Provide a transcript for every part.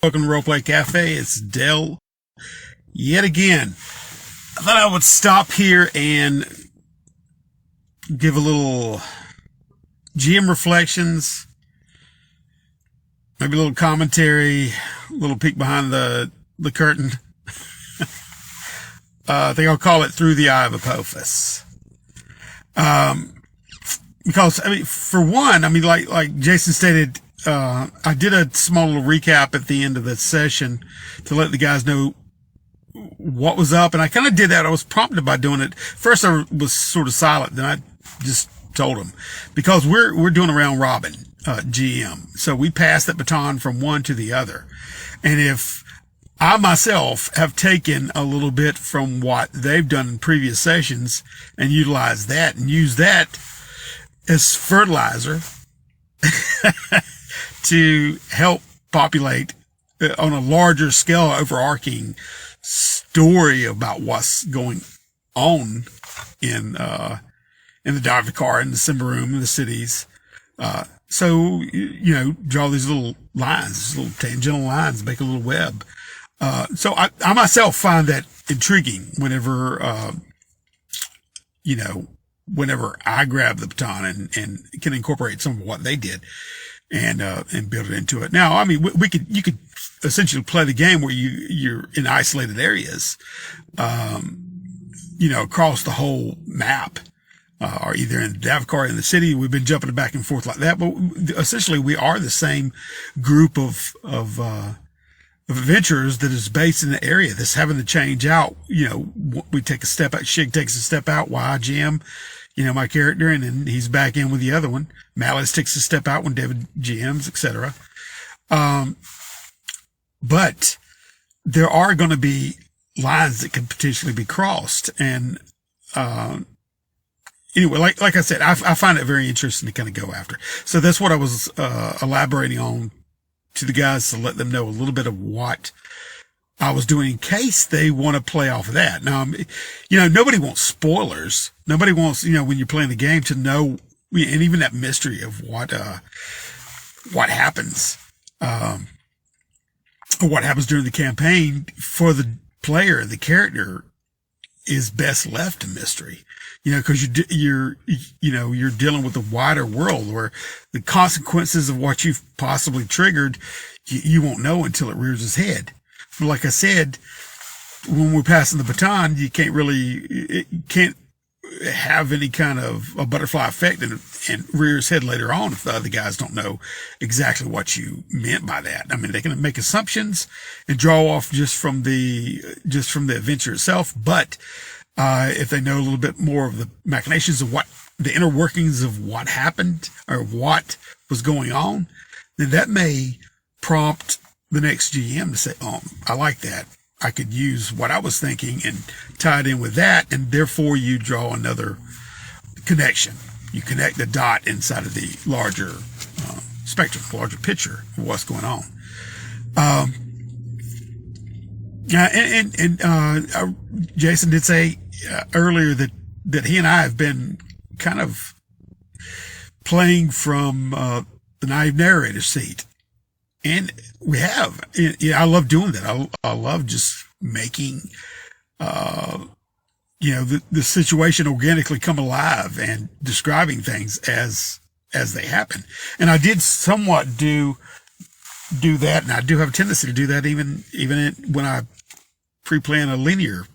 Welcome to Roleplay Cafe. It's Dell yet again. I thought I would stop here and give a little GM reflections, maybe a little commentary, a little peek behind the curtain. I think I'll call it Through the Eye of Apophis. Because, for one, like Jason stated, I did a small little recap at the end of the session to let the guys know what was up. And I kind of did that. I was prompted by doing it. First, I was sort of silent. Then I just told them because we're doing a round robin, GM. So we pass that baton from one to the other. And if I myself have taken a little bit from what they've done in previous sessions and utilized that and used that as fertilizer to help populate on a larger scale, overarching story about what's going on in the Darvikar, in the Simba Room, in the cities. So, draw these little lines, these little tangential lines, make a little web. So I myself find that intriguing whenever, whenever I grab the baton and can incorporate some of what they did and build it into it. Now, you could essentially play the game where you're in isolated areas, across the whole map, or either in Davkar in the city. We've been jumping back and forth like that, but essentially we are the same group of adventurers that is based in the area that's having to change out. We take a step out, Shig takes a step out, YGM, my character, and then he's back in with the other one. Malice takes a step out when David GMs, etc. But there are going to be lines that could potentially be crossed. And, anyway, like I said, I find it very interesting to kind of go after. So that's what I was, elaborating on to the guys to let them know a little bit of what I was doing in case they want to play off of that. Now, nobody wants spoilers. Nobody wants, when you're playing the game to know, and even that mystery of what happens, or what happens during the campaign for the player, the character is best left a mystery, cause you're dealing with a wider world where the consequences of what you've possibly triggered, you won't know until it rears its head. But like I said, when we're passing the baton, it can't have any kind of a butterfly effect and rear its head later on if the other guys don't know exactly what you meant by that. They can make assumptions and draw off just from the adventure itself. But, if they know a little bit more of the machinations of what the inner workings of what happened or what was going on, then that may prompt the next GM to say, "Oh, I like that. I could use what I was thinking and tie it in with that." And therefore you draw another connection. You connect the dot inside of the larger spectrum, larger picture of what's going on. Jason did say earlier that he and I have been kind of playing from the naive narrator seat. And we have. I love doing that. I love just making, the situation organically come alive and describing things as they happen. And I did somewhat do that, and I do have a tendency to do that even when I pre-plan a linear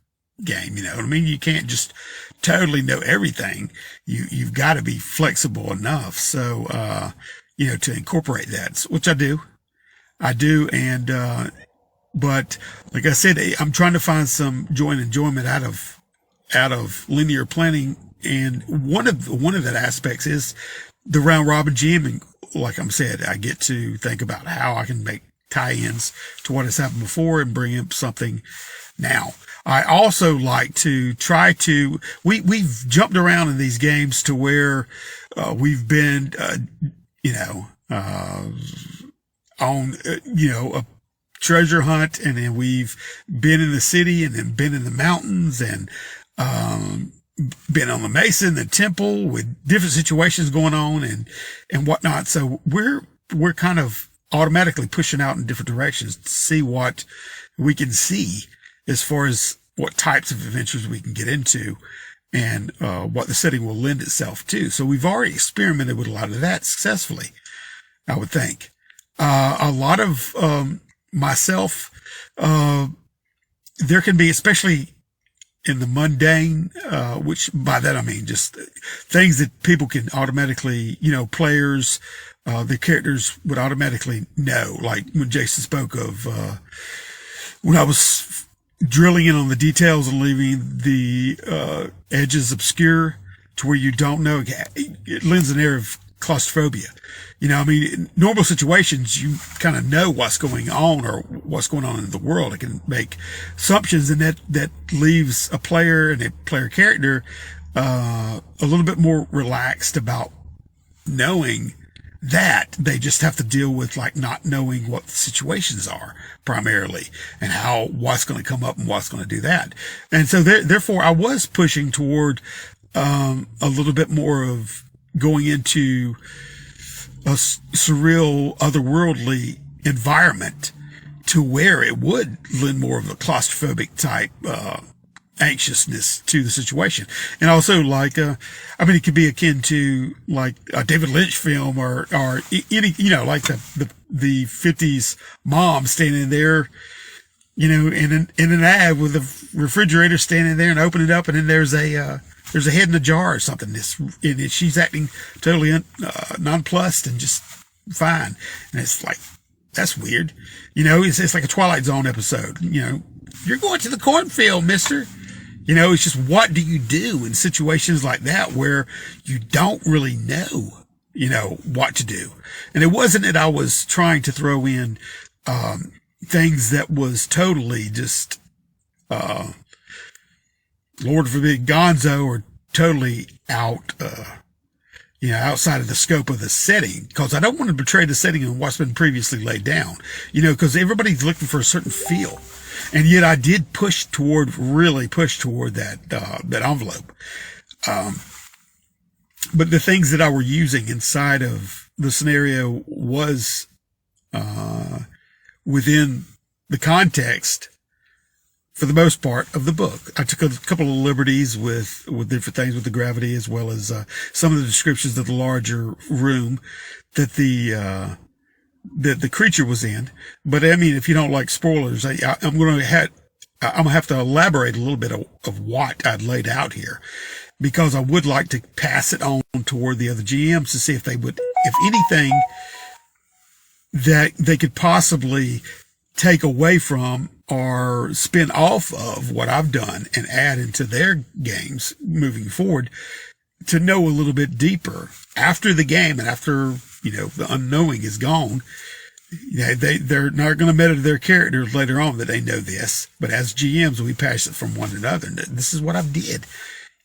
game. You can't just totally know everything. You've got to be flexible enough. So, to incorporate that, which I do. But like I said, I'm trying to find some joy and enjoyment out of linear planning. And one of that aspects is the round robin GMing. Like I said, I get to think about how I can make tie-ins to what has happened before and bring up something now. I also like to try to, we've jumped around in these games to where, we've been, on, a treasure hunt, and then we've been in the city and then been in the mountains and, been on the mesa and the temple with different situations going on and whatnot. So we're kind of automatically pushing out in different directions to see what we can see as far as what types of adventures we can get into and what the setting will lend itself to. So we've already experimented with a lot of that successfully, I would think. A lot of myself, there can be, especially in the mundane, which by that I mean just things that people can automatically, players, the characters would automatically know. Like when Jason spoke of when I was drilling in on the details and leaving the edges obscure to where you don't know, it lends an air of claustrophobia. In normal situations, you kind of know what's going on or what's going on in the world. It can make assumptions, and that leaves a player and a player character a little bit more relaxed about knowing that they just have to deal with like not knowing what the situations are primarily and what's going to come up and what's going to do that. And so therefore I was pushing toward a little bit more of going into a surreal, otherworldly environment to where it would lend more of a claustrophobic type anxiousness to the situation. And also it could be akin to like a David Lynch film or any, like the 50s mom standing there, in an ad with a refrigerator standing there and open it up, and then there's a head in a jar or something. And she's acting totally nonplussed and just fine. And it's like, that's weird. It's like a Twilight Zone episode. You're going to the cornfield, mister. It's just, what do you do in situations like that where you don't really know, what to do? And it wasn't that I was trying to throw in things that was totally just Lord forbid Gonzo or totally outside of the scope of the setting, because I don't want to betray the setting and what's been previously laid down, because everybody's looking for a certain feel. And yet I did really push toward that envelope. But the things that I were using inside of the scenario was within the context, for the most part, of the book. I took a couple of liberties with different things with the gravity, as well as some of the descriptions of the larger room that the creature was in. But if you don't like spoilers, I'm going to have to elaborate a little bit of what I'd laid out here, because I would like to pass it on toward the other GMs to see if they would, if anything, that they could possibly take away from or spin off of what I've done and add into their games moving forward, to know a little bit deeper after the game and after, the unknowing is gone. They're not going to meta their characters later on that they know this, but as GMs, we pass it from one to another. And this is what I did.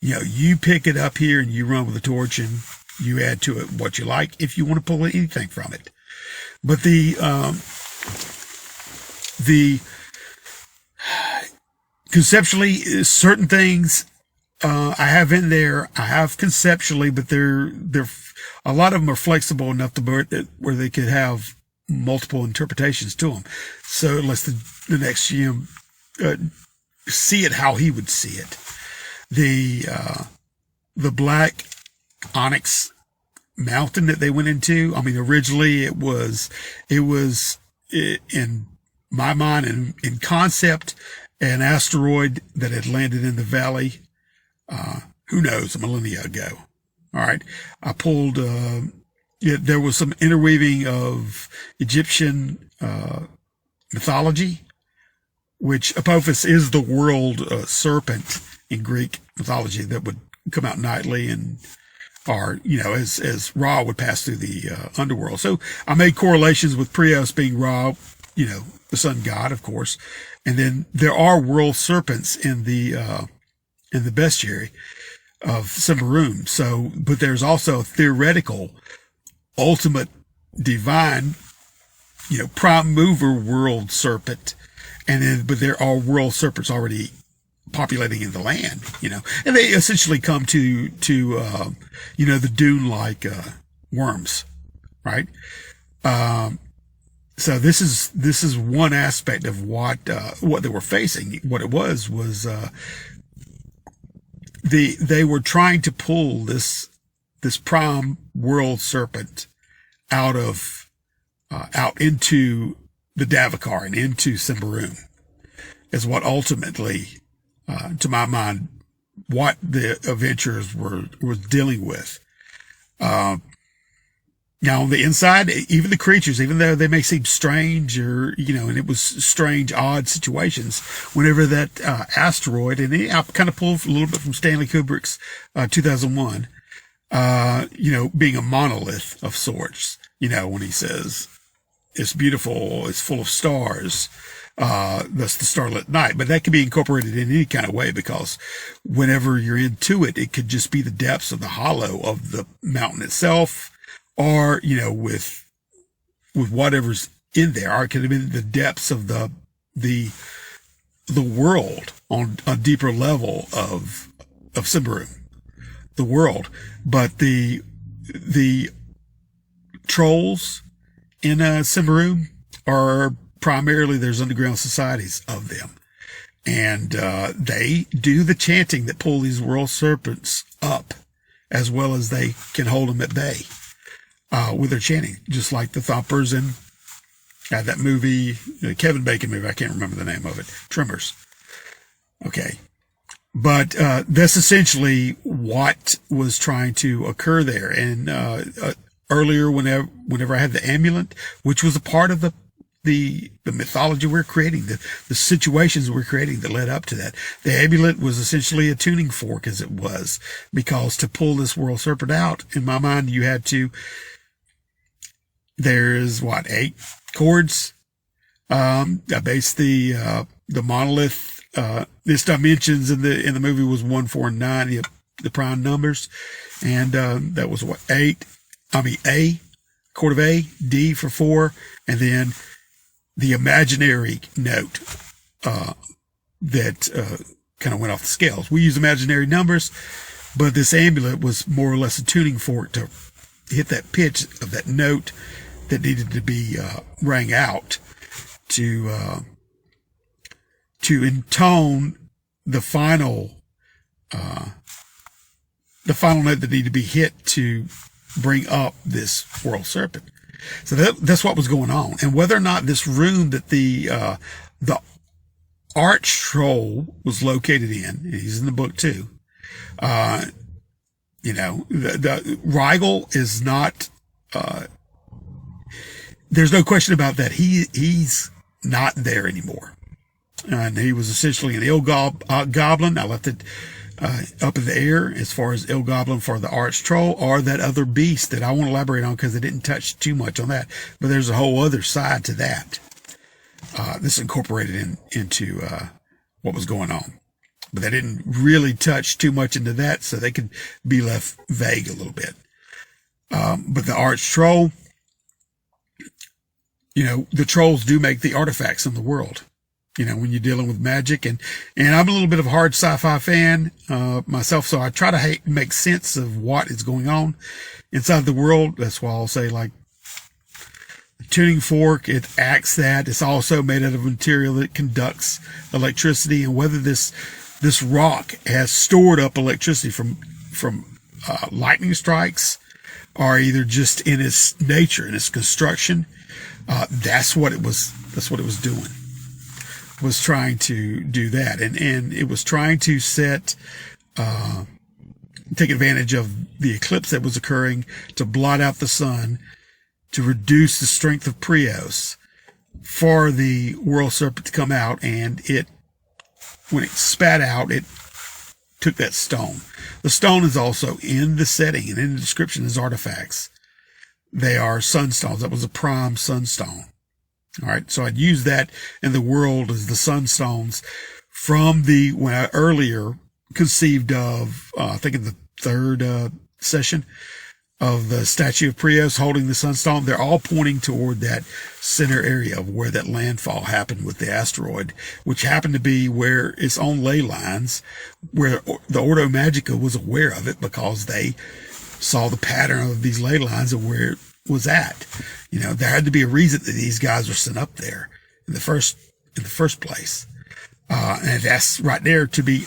You pick it up here and you run with the torch and you add to it what you like if you want to pull anything from it. But the conceptually, certain things I have in there. I have conceptually, but they're a lot of them are flexible enough to where they could have multiple interpretations to them. So unless the next GM see it how he would see it, the black onyx mountain that they went into. Originally it was in my mind and in concept, an asteroid that had landed in the valley, who knows, a millennia ago. All right. I pulled, there was some interweaving of Egyptian, mythology, which Apophis is the world serpent in Greek mythology that would come out nightly and, as Ra would pass through the underworld. So I made correlations with Prios being Ra, the sun god, of course. And then there are world serpents in the bestiary of Simbarum. So, but there's also a theoretical, ultimate divine, prime mover world serpent. And then, but there are world serpents already populating in the land, and they essentially come to the dune-like, worms, right? So this is one aspect of what they were facing. What it was they were trying to pull this prime world serpent out into the Davakar and into Symbaroum, is what ultimately, to my mind, what the adventurers were dealing with. Now on the inside, even the creatures, even though they may seem strange or, and it was strange, odd situations, whenever that asteroid, and I kind of pulled a little bit from Stanley Kubrick's 2001, being a monolith of sorts, when he says, it's beautiful, it's full of stars, that's the starlit night. But that can be incorporated in any kind of way, because whenever you're into it, it could just be the depths of the hollow of the mountain itself, or, with whatever's in there, or it could have been the depths of the world on a deeper level of Symbaroum, the world. But the trolls in Symbaroum are primarily, there's underground societies of them. And they do the chanting that pull these world serpents up, as well as they can hold them at bay. With their chanting, just like the Thumpers and that movie, Kevin Bacon movie, I can't remember the name of it, Tremors. Okay. But that's essentially what was trying to occur there. And earlier, whenever I had the amulet, which was a part of the mythology we're creating, the situations we're creating that led up to that, the amulet was essentially a tuning fork, as it was, because to pull this world serpent out, in my mind, you had to, there's 8 chords. I based the monolith, its dimensions in the movie was 1, 4, and 9, the prime numbers. And, that was 8, A, chord of A, D for 4, and then the imaginary note, that, kind of went off the scales. We use imaginary numbers, but this amulet was more or less a tuning fork to hit that pitch of that note that needed to be rang out to intone the final note that needed to be hit to bring up this world serpent. So that's what was going on. And whether or not this room that the arch troll was located in, and he's in the book too, the Rigel is not, there's no question about that. He's not there anymore. And he was essentially an ill goblin. I left it up in the air as far as ill goblin for the arch troll, or that other beast that I won't elaborate on because I didn't touch too much on that. But there's a whole other side to that. This incorporated into what was going on. But they didn't really touch too much into that, so they could be left vague a little bit. But the arch troll, the trolls do make the artifacts in the world, when you're dealing with magic. And I'm a little bit of a hard sci-fi fan myself, so I try to make sense of what is going on inside the world. That's why I'll say, like, the tuning fork, it acts that. It's also made out of material that conducts electricity, and whether this rock has stored up electricity from lightning strikes, or either just in its nature, in its construction, that's what it was doing. Was trying to do that, and it was trying to take advantage of the eclipse that was occurring to blot out the sun, to reduce the strength of Prios, for the world serpent to come out. And when it spat out, it took that stone. The stone is also in the setting and in the description as artifacts. They are sunstones. That was a prime sunstone. All right. So I'd use that in the world as the sunstones from when I earlier conceived of, I think in the third session of the statue of Prios holding the sunstone. They're all pointing toward that center area of where that landfall happened with the asteroid, which happened to be where its own ley lines, where the Ordo Magica was aware of it because they saw the pattern of these ley lines and where was at. There had to be a reason that these guys were sent up there in the first place. And that's right there to be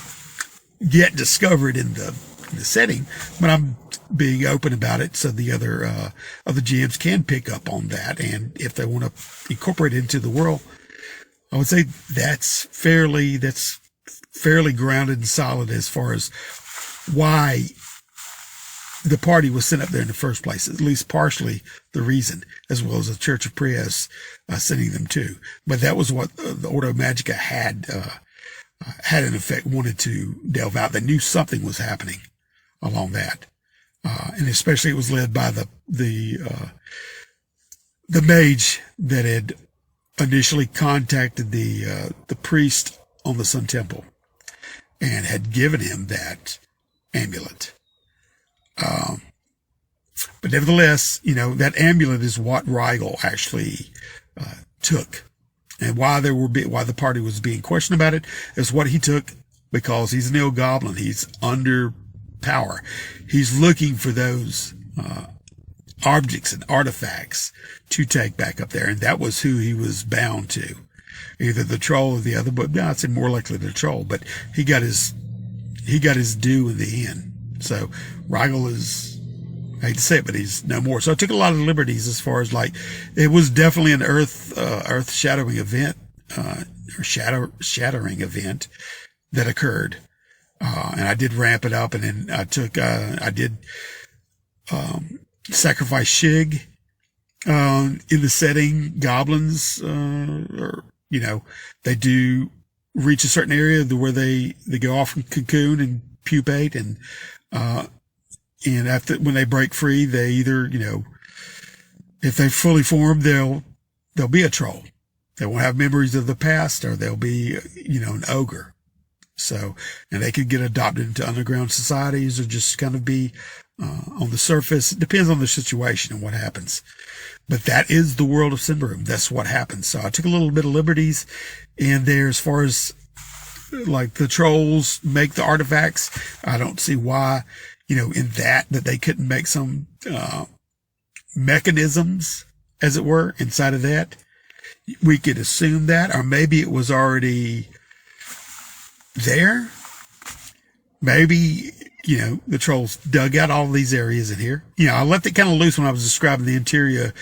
yet discovered in the setting. But I'm being open about it so the other GMs can pick up on that. And if they want to incorporate it into the world, I would say that's fairly grounded and solid as far as why the party was sent up there in the first place, at least partially the reason, as well as the Church of Prius sending them too. But that was what the Ordo Magica had in effect wanted to delve out. They knew something was happening along that, and especially it was led by the mage that had initially contacted the priest on the Sun Temple and had given him that amulet. But nevertheless, that amulet is what Rigel actually took, and why the party was being questioned about it is what he took, because he's an ill goblin. He's under power. He's looking for those objects and artifacts to take back up there, and that was who he was bound to, either the troll or the other. But no, I'd say more likely the troll. But he got his due in the end. So Rigel is, I hate to say it, but he's no more. So I took a lot of liberties as far as it was definitely an earth shattering event, or shattering event that occurred. And I did ramp it up, and then I did sacrifice Shig, in the setting. Goblins, they do reach a certain area where they go off and cocoon and pupate, and after, when they break free, they either, if they fully form, they'll be a troll. They won't have memories of the past, or they'll be, an ogre. So, and they could get adopted into underground societies, or just kind of be, on the surface. It depends on the situation and what happens. But that is the world of Symbaroum. That's what happens. So I took a little bit of liberties in there as far as the trolls make the artifacts. I don't see why, in that they couldn't make some mechanisms, as it were, inside of that. We could assume that, or maybe it was already there. Maybe, the trolls dug out all these areas in here. I left it kind of loose when I was describing the interior.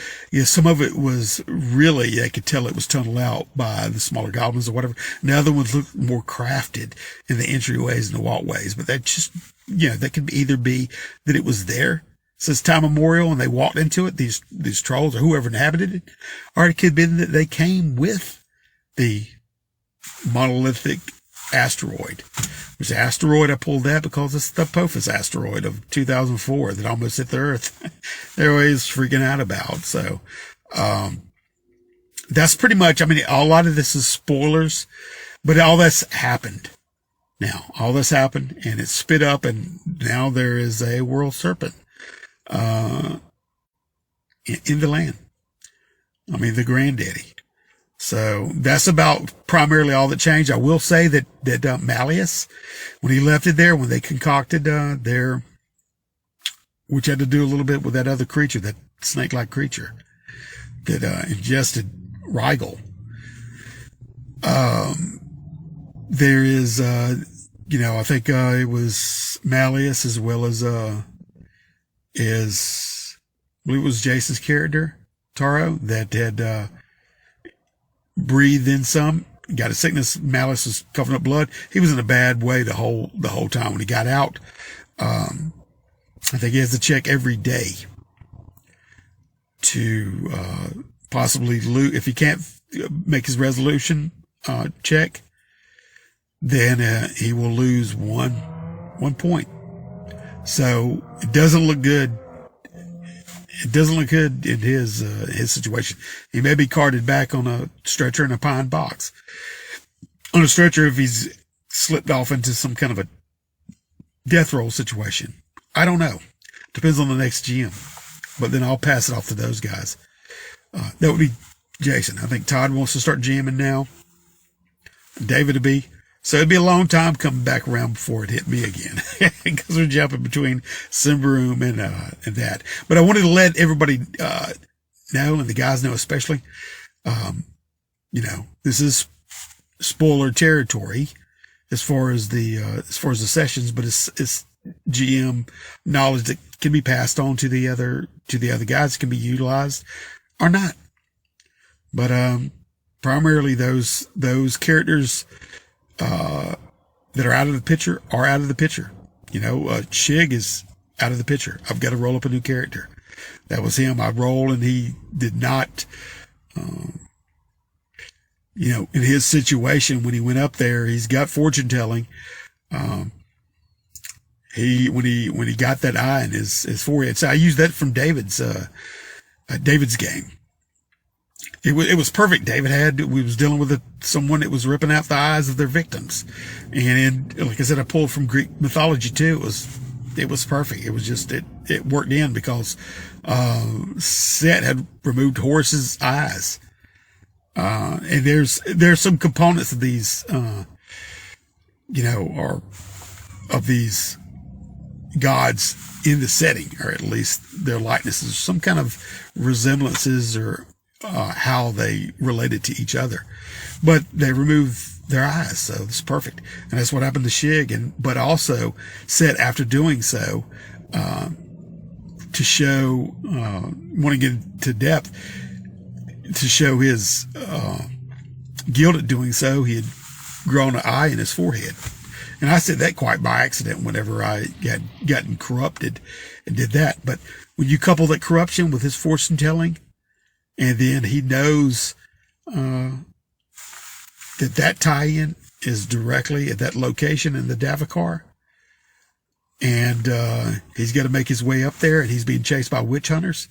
Some of it was really, I could tell it was tunneled out by the smaller goblins or whatever. And the other ones looked more crafted in the entryways and the walkways. But that just, that could either be that it was there since time immemorial and they walked into it, these trolls or whoever inhabited it, or it could have been that they came with the monolithic asteroid. There's an asteroid, I pulled that because it's the Apophis asteroid of 2004 that almost hit the Earth. They're always freaking out about. So, that's pretty much, a lot of this is spoilers, but all that's happened. Now, all this happened and it's spit up, and now there is a world serpent, in the land. The granddaddy. So that's about primarily all that changed. I will say that Malleus, when he left it there, when they concocted which had to do a little bit with that other creature, that snake-like creature that ingested Rigel. There is, I think it was Malleus as well as I believe it was Jason's character, Taro, that had breathed in some, got a sickness. Malice was coughing up blood. He was in a bad way the whole time when he got out. I think he has to check every day to possibly lose. If he can't make his resolution check, then he will lose one point. So it doesn't look good. It doesn't look good in his situation. He may be carted back on a stretcher in a pine box. On a stretcher if he's slipped off into some kind of a death roll situation. I don't know. Depends on the next GM. But then I'll pass it off to those guys. That would be Jason. I think Todd wants to start GMing now. David to be. So it'd be a long time coming back around before it hit me again, because we're jumping between Simbaroom and that. But I wanted to let everybody know, and the guys know especially, this is spoiler territory as far as the sessions, but it's GM knowledge that can be passed on to the other guys, can be utilized or not. But primarily those characters that are out of the picture are out of the picture. Shig is out of the picture. I've got to roll up a new character. That was him. I roll, and he did not. In his situation, when he went up there, he's got fortune telling. When he got that eye in his forehead. So I used that from David's game. It was perfect. We was dealing with someone that was ripping out the eyes of their victims. And like I said, I pulled from Greek mythology too. It was perfect. It was just, it worked in because, Set had removed Horus's eyes. And there's some components of these, are of these gods in the setting, or at least their likenesses, some kind of resemblances, or how they related to each other, but they removed their eyes, so it's perfect. And that's what happened to Shig. But also Set, after doing so, to show, want to get into depth, to show his guilt at doing so, he had grown an eye in his forehead. And I said that quite by accident whenever I had gotten corrupted and did that. But when you couple that corruption with his fortune telling, and then he knows that tie-in is directly at that location in the Davakar, and he's got to make his way up there, and he's being chased by witch hunters,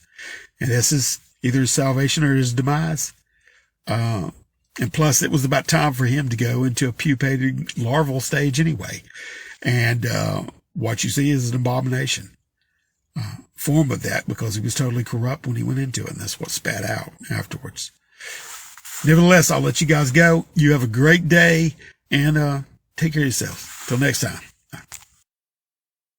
and this is either his salvation or his demise. And plus, it was about time for him to go into a pupated larval stage anyway. And what you see is an abomination form of that, because he was totally corrupt when he went into it, and that's what spat out afterwards. Nevertheless, I'll let you guys go. You have a great day, and take care of yourselves. Till next time.